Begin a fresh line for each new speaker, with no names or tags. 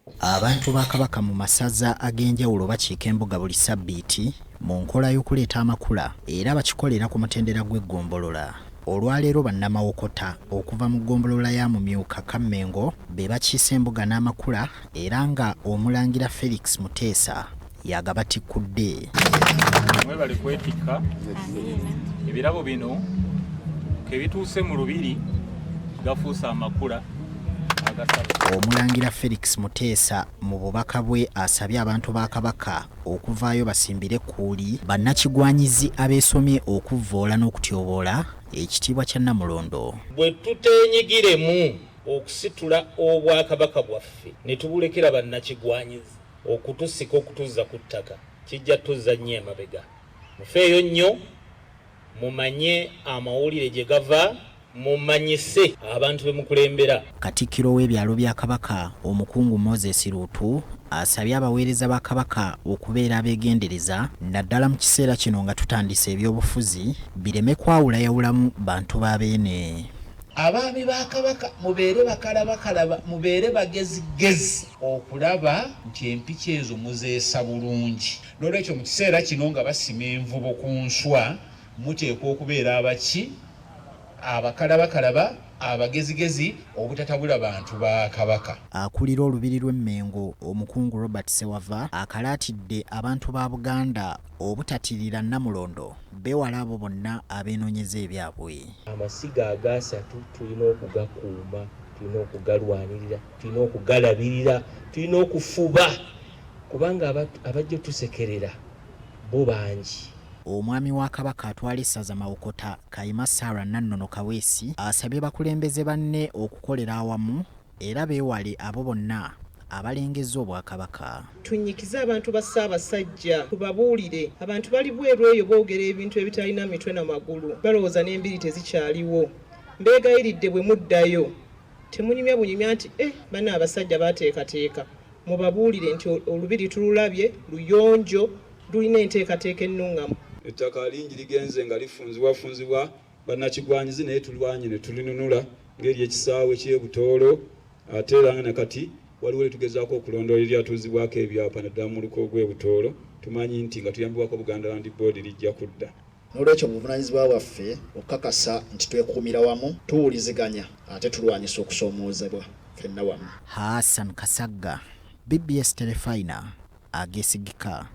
Abantu ba Kabaka mu masaza ag'enjawulo bakiika embuga buli ssabbiiti mu nkola y'okuleeta amakula era bakikolera ku mutendera gw'eggombolola. Olwaleero bannamawokota okuva mu ggombolola ya Mumyuka Kammengo be bakiise embuga n'amakula era nga Omulangira Felix Muteesa yagabatikkudde.
Mwebale kwetikka ebirabo bino ke bituuse mu lubiri gafuusa amakula.
Omulangira Felix Muteesa mu bubaka bwe asabye abantu ba Kabaka okuvaayo basimbire kuuli bannakigwanyizi abeesomye okuvvoola n'okutyoboola ekitiibwa kya Namulondo.
Bwe tuteenyigiremu okusitula obwakabaka bwaffe ne tubulekera bannakigwanyizi okutusika okutuzza ku ttaka kijja tuzza nnyo emabega. Mufeeyo nnyo mumanye amawulire gye gava, mumanyise abantu be mukulembera.
Katikkiro w'ebyalo bya Kabaka omukungu Moses Luutu asabye abaweereza ba Kabaka okubeera abeegendereza naddala mu kiseera kino nga tutandise ebyobufuzi bireme kwawulayawulamu bantu ba beene.
Abaami ba Kabaka mubeere bakalabakalaba, mubeere bagezigezi okulaba nti empiki ezo muzeesa bulungi. N'olwekyo mu kiseera kino nga basima envubo ku nswa muteekwa okubeera abaki abakalabakalaba abagezigezi obutatabula bantu ba Kabaka.
Akulira olubiri lw'Emmengo omukungu Robert Sewava akalaatidde abantu ba Buganda obutatirira Namulondo bewala abo bonna abeenoonyeza ebyabwe.
Amasiga agasatu tulina okugakuuma, tulina okugalwanirira, tulina okugalabirira, tulina okufuba kubanga abajja tusekerera bo bangi.
Omwami wa Kabaka atwala essaza Mawokota Kayima Sarah Nannono Kaweesi asabye bakulembeze banne okukolera awamu era beewale abo bonna abalengezza obwakabaka.
Tunyikize abantu ba Ssaabasajja tubabuulire abantu bali bweru eyo boogera ebintu ebitalina mitwe na magulu balowooza n'embiri tezikyaliwo. Mbeegayiridde bwe muddayo temunyumya bunyumya nti banna abasajja bateekateeka, mubabuulire nti olubiri tululabye luyonjo lulina enteekateeka ennungamu.
Ettaka lingi ligenze nga lifunzibwafunzibwa bannakigwanyizi naye tulwanye ne tulinunula ngeri ekisaawe ky'ebutoolo ate era nga kati waliwo litugezaako okulondoola eryatuuzibwako ebyapa naddala mu luko gw'ebutoolo tumanyi nti nga tuyambibwako Buganda Land Board lijja kudda.
N'olwekyo buvunaanyizibwa bwaffe okukakasa nti twekuumira wamu tuwuliziganya ate tulwanyisa okusoomoozebwa ffenna wamu.
Hassan Kasagga, BBS Telefina, ageesigika.